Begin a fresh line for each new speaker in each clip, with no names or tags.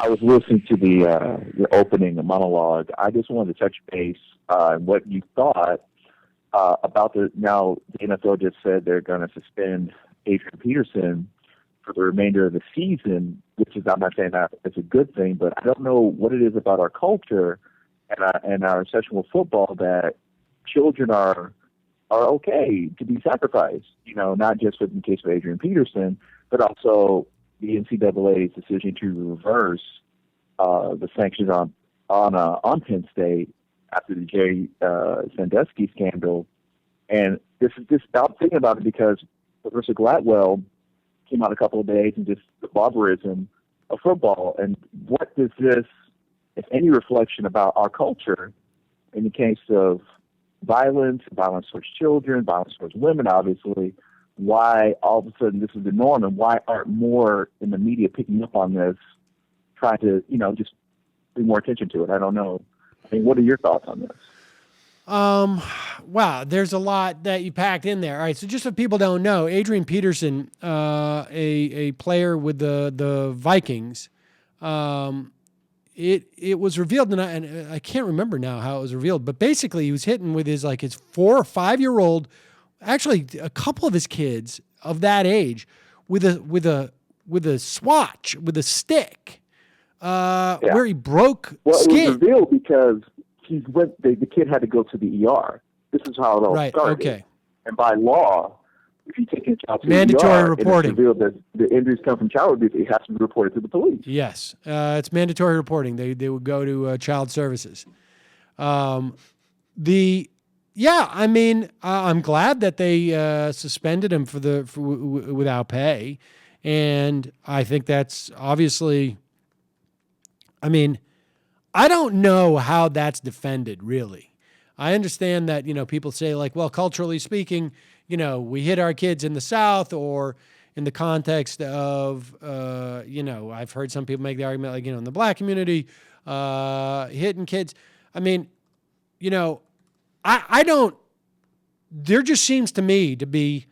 I was listening to the opening monologue. I just wanted to touch base on what you thought about now the NFL just said they're going to suspend Adrian Peterson for the remainder of the season, which is, I'm not saying that it's a good thing, but I don't know what it is about our culture and our obsession with football that children are okay to be sacrificed. Not just in the case of Adrian Peterson, but also the NCAA's decision to reverse the sanctions on Penn State after the Jerry Sandusky scandal. And I'm thinking about it because Professor Gladwell came out a couple of days and just the barbarism of football. And what does this, if any, reflection about our culture in the case of violence towards children, violence towards women, obviously, why all of a sudden this is the norm, and why aren't more in the media picking up on this, trying to, just bring more attention to it? I don't know. I mean, what are your thoughts on this?
Wow, there's a lot that you packed in there. All right, so just so people don't know, Adrian Peterson, a player with the Vikings, it was revealed, and I can't remember now how it was revealed, but basically he was hitting with his 4 or 5 year old, actually a couple of his kids of that age, with a swatch, with a stick, where he broke skin.
It was revealed because the kid had to go to the ER. This is how it all started.
Okay.
And by law, if you take a child to
mandatory
the ER
reporting,
and it's revealed that the injuries come from child abuse, it has to be reported to the police.
Yes, it's mandatory reporting. They would go to child services. I'm glad that they suspended him without pay, and I think that's obviously. I mean, I don't know how that's defended, really. I understand that, people say well, culturally speaking, we hit our kids in the South, or in the context of, I've heard some people make the argument in the black community, hitting kids. I mean, I don't, there just seems to me to be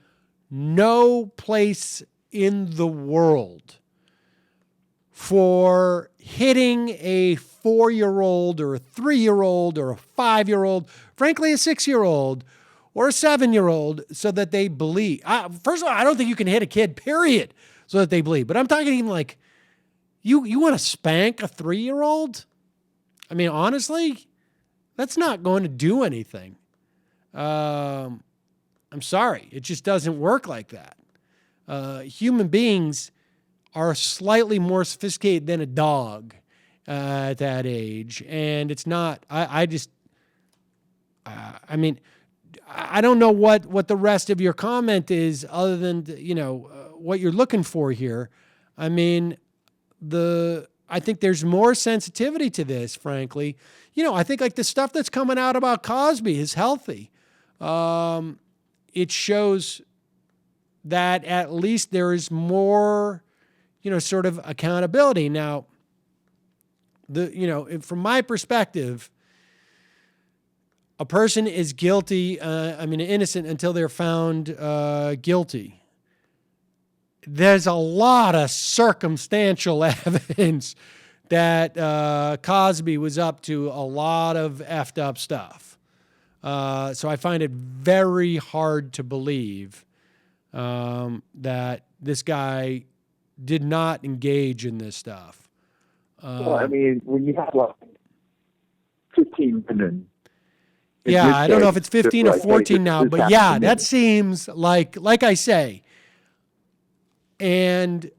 no place in the world for hitting a 4-year-old or a 3-year-old or a 5-year-old, frankly, a 6-year-old or a 7-year-old, so that they bleed. First of all, I don't think you can hit a kid, period, so that they bleed. But I'm talking even you want to spank a 3-year-old? I mean, honestly, that's not going to do anything. I'm sorry. It just doesn't work like that. Human beings are slightly more sophisticated than a dog at that age. And it's not, I don't know what the rest of your comment is other than, what you're looking for here. I mean, I think there's more sensitivity to this, frankly. I think the stuff that's coming out about Cosby is healthy. It shows that at least there is more, sort of accountability. Now, from my perspective, a person is guilty, innocent until they're found guilty. There's a lot of circumstantial evidence that Cosby was up to a lot of effed up stuff. So I find it very hard to believe that this guy did not engage in this stuff.
When you have 15 women.
I don't know if it's 15 or 14 now, but that seems like I say. And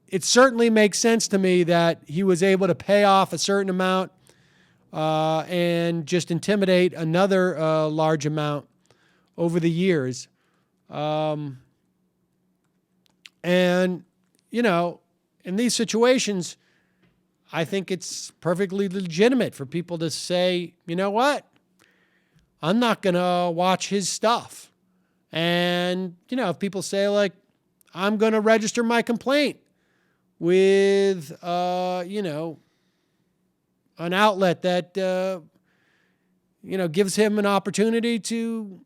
it certainly makes sense to me that he was able to pay off a certain amount and just intimidate another large amount over the years. In these situations, I think it's perfectly legitimate for people to say, you know what? I'm not going to watch his stuff. And, if people say, I'm going to register my complaint with, an outlet that, gives him an opportunity to,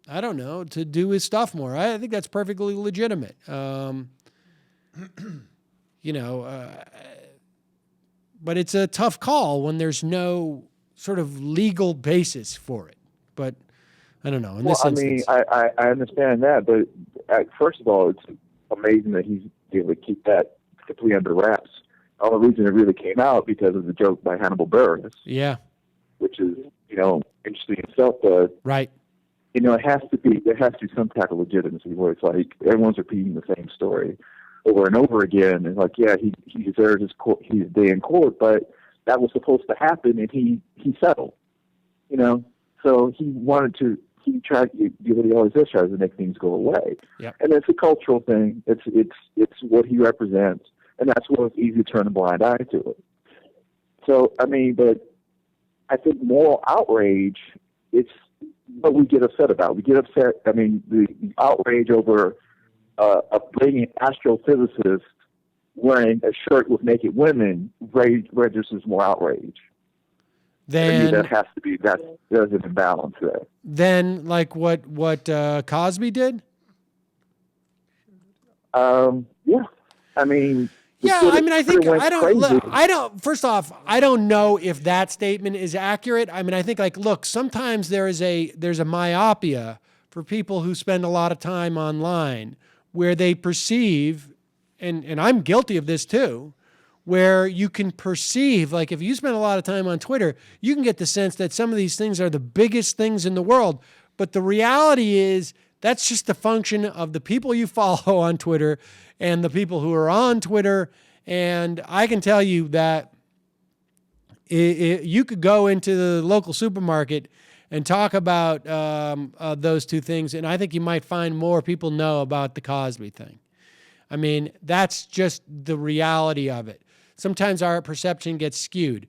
to do his stuff more. I think that's perfectly legitimate. but it's a tough call when there's no sort of legal basis for it. But I don't know. In this instance,
I understand that, but first of all, it's amazing that he's able to keep that completely under wraps. The only reason it really came out because of the joke by Hannibal Buress.
Yeah.
Which is, interesting itself, but
right.
There has to be some type of legitimacy where it's like everyone's repeating the same story over and over again. And like, yeah, he deserves his day in court, but that was supposed to happen, and he settled. So he tried to do what he always does, tries to make things go away.
Yep.
And it's a cultural thing. It's what he represents, and that's why it's easy to turn a blind eye to it. So but I think moral outrage, it's what we get upset about. We get upset. The outrage over a brilliant astrophysicist wearing a shirt with naked women registers more outrage.
Then
that has to be there's an imbalance there.
Then, like what Cosby did.
Yeah.
I think first off, I don't know if that statement is accurate. I think look, sometimes there's a myopia for people who spend a lot of time online where they perceive, and I'm guilty of this too, where you can perceive, like if you spend a lot of time on Twitter, you can get the sense that some of these things are the biggest things in the world. But the reality is that's just a function of the people you follow on Twitter and the people who are on Twitter. And I can tell you that you could go into the local supermarket and talk about those two things, and I think you might find more people know about the Cosby thing. That's just the reality of it. Sometimes our perception gets skewed.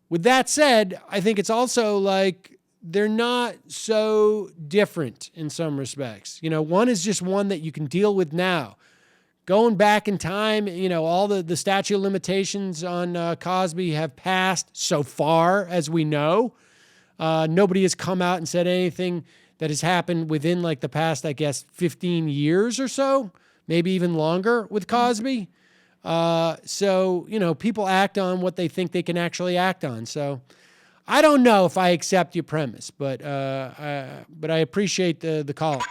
With that said, I think it's also like they're not so different in some respects. One is just one that you can deal with now. Going back in time, all the statute of limitations on Cosby have passed so far as we know. Nobody has come out and said anything that has happened within the past, 15 years or so, maybe even longer with Cosby. So people act on what they think they can actually act on. So I don't know if I accept your premise, but I appreciate the call.